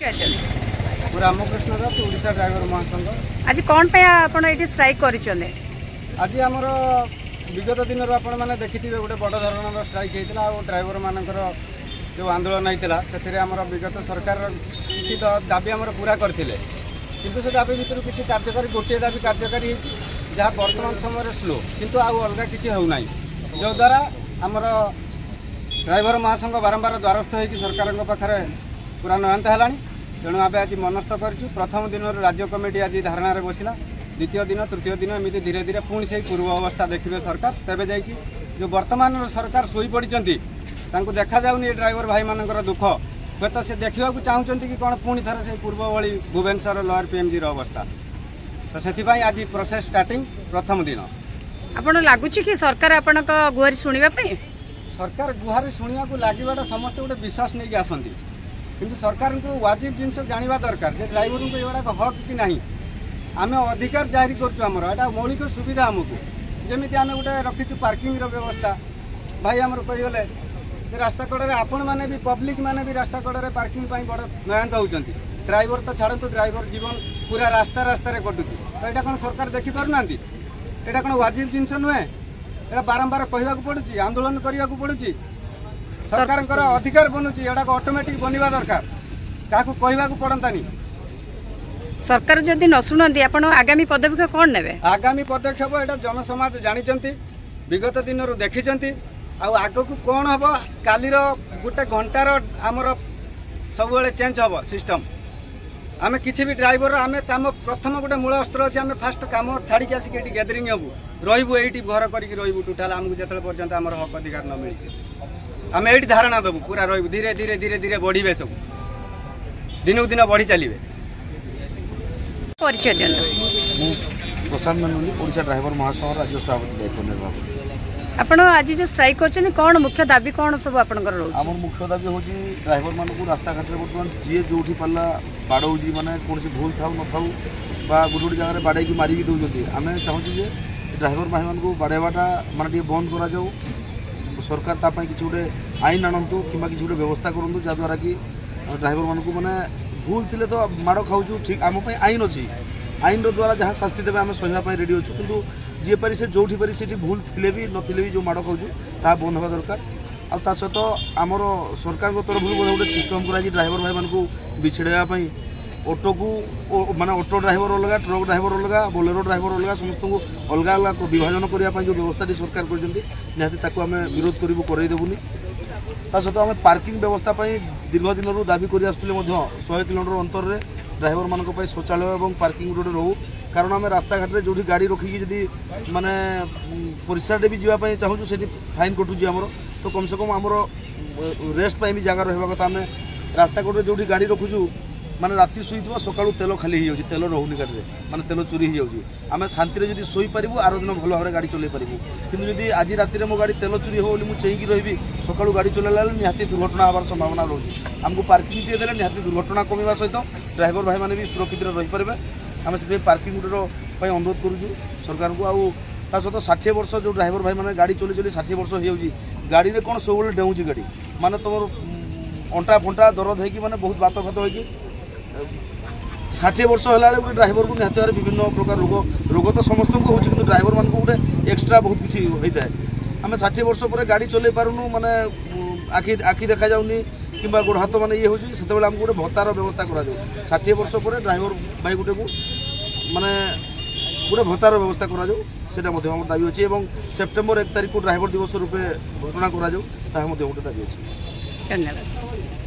रामकृष्ण दास Odisha driver महासंघ आज कौन पे आपण एटी स्ट्राइक करिसने आज आमर विगत दिन आपण मैंने देखी गोटे बड़ धरण स्ट्राइक होता और ड्राइवर मानकर जो आंदोलन होता से आमर विगत सरकार किसी दाबी आमर पूरा करते किंतु से दाबी भर किसी कार्यकारी गोटे दाबी कार्यकारी जहाँ बर्तमान समय स्लो किंतु आउ अलग किसी होना जो द्वारा आमर ड्राइवर महासंघ बारंबार द्वारस्थ हो सरकार पाखे पूरा नयंत है तेणु आम आज मनस्थ कर प्रथम दिन राज्य कमिटी आज धारणा बसला द्वितीय दिन तृतीय दिन एमती धीरे धीरे पुणी से पूर्व अवस्था देखिए सरकार तेज जा जो वर्तमान सरकार शोई पड़ी देखा जाऊनी ड्राइवर भाई मानकर दुख हे तो से देखा चाहते कि कौन पुणी थर से पूर्व भली भुवनेश्वर लोअर पीएमजी अवस्था तो से आज प्रोसेस स्टार्टिंग प्रथम दिन आपन लगुच कि सरकार आपण गुहारी शुणा सरकार गुहारी शुणा लगे समस्त गोटे विश्वास नहीं आसती किंतु सरकार को वाजिब जिनस जाना दरकार जे ड्राइवर को एगुड़ा हक कि ना आम अधिकार जारी कर मौलिक सुविधा आमको जमी आम गोटे रखीचु पार्किंग व्यवस्था भाई आमर कहीगले रास्ता कड़े आपण मैंने भी पब्लिक मैंने भी रास्ता कड़े पार्किंग बड़ नयंत होती ड्राइवर तो छाड़ू ड्राइवर जीवन पूरा रास्ता रास्ता कटुची तो यहाँ कौन सरकार देखिपार यहाँ कौन वाजिब जिनस नुहे यहाँ बारंबार कहवा पड़ुची आंदोलन करने को पड़ुची सरकार अधिकार बनूची एटा ऑटोमेटिक बनवा दरकार क्या कहवा पड़तानी सरकार जदि न शुणती आप आगामी पदक्षेप कौन ने आगामी पदक्षेप यहाँ जनसमाज जानते विगत दिन देखी आग को कौन हम कालीर गोटे घंटार आमर सब चेंज हम सिस्टम आम किसी भी ड्राइवर आम कम प्रथम गोटे मूल अस्त्र अच्छे आम फास्ट कम छाड़ी आसिक गैदरिंग हबू रही ये घर करके रही टोटाल आमको जो पर्यटन आम हक अधिकार न मिली आम ये धारणा देवु पूरा रही धीरे धीरे धीरे धीरे बढ़े सब दिन दिन बढ़ी चलिए परिचय दियंतु प्रशांत मेनोली ओडिशा ड्राइवर महासंघ राज्य सभापति दायित्व निर्वाह आपण आज जो स्ट्राइक कर कौन मुख्य दाबी कौन सब आपंकर आम मुख्य दाबी हूँ ड्राइवर मानक रास्ता घाटे बर्तमान जी जो पारा बाड़ौ मैंने कौन भूल था न था गोटे गोटे जगह बाड़े मारी भी दौरान आम चाहूँ ड्राइवर भाई मान बाड़ेवाटा मानते बंद कर सरकार तापाई किसी गोटे आईन आणतु कि किसी गोटे व्यवस्था करूँ जहाद्वारा कि ड्राइवर मानक मैंने भूल थे तो माड़ खाऊ ठीक आम आईन अच्छी आईन द्वारा जहाँ शास्ति देवे आम सहवाई रेडी अच्छु कितु जी पारि से जो पारि से भूल थे भी नथिले भी जो माड़ खाऊ ता बंद हवा दरकार आ सहित आमर सरकार तरफ गोटे सिस्टम कर ड्राइवर भाई मानक बिछड़ापी ऑटो को माने ऑटो ड्राइवर अलग ट्रक ड्राइवर अलग बोलेरो ड्राइवर अलग समस्त को अलग अलग विभाजन करने जो व्यवस्था सरकार कर विरोध करूँ करदेबुनि सहित आम पार्किंग व्यवस्था दीर्घ दिन दाबी कर 100 किलोमीटर अंतर में ड्राइवर मानक शौचालय और पार्किंग रोड रहू कारण आम रास्ता घाट जो गाड़ी रखिकी जदि माने परिसर भी जावाई चाहूँ से फाइन कटुची आमर तो कम से कम आमर रेस्ट भी जगह रहा कथा आम रास्ता कड़े जो गाड़ी रखुचु माने राति शुई सका तेल खाली हो तेल रोनी गाड़ी माने तेल चोरी हो आम शांति जब शोई पारू आर दिन भल भाव गाड़ी चल पारू कि आज राति मो गाड़ी तेल चोरी हो चेईकी रही सका गाड़ी चलैला निहाती दुर्घटना हमार संभावना रोचे आमको पार्किंग टे देले निहाती दुर्घटना कमिवा सहित ड्राइवर भाई मैंने भी सुरक्षित रहीपर आम से पार्किंग रोड अनुरोध करूँ सरकार को आउ सहित 60 वर्ष जो ड्राइवर भाई मैंने गाड़ी चली चली 60 वर्ष हो गाड़ी में कौन सब डेऊँची गाड़ी माने तुम अंटा फंटा दरद होगी माने बहुत बात फात होगी 60 वर्ष है गोटे ड्राइवर को निहत भाव विभिन्न प्रकार रोग तो समस्त को हो ड्राइवर मान गोटे एक्सट्रा बहुत किसी होता है आम 60 वर्ष पर गाड़ी चल पारूँ माने आखि देखा जाऊनी कि गोड़ हाथ मैंने ये होती से आमको गोटे भत्तार व्यवस्था कर 60 वर्ष पर ड्राइवर भाई गोटे को माने गोटे भत्तार व्यवस्था कर दाबी अच्छी और सेप्टेम्बर 1 तारिख को ड्राइवर दिवस रूपे घोषणा कर गोटे दाबी अच्छी। धन्यवाद।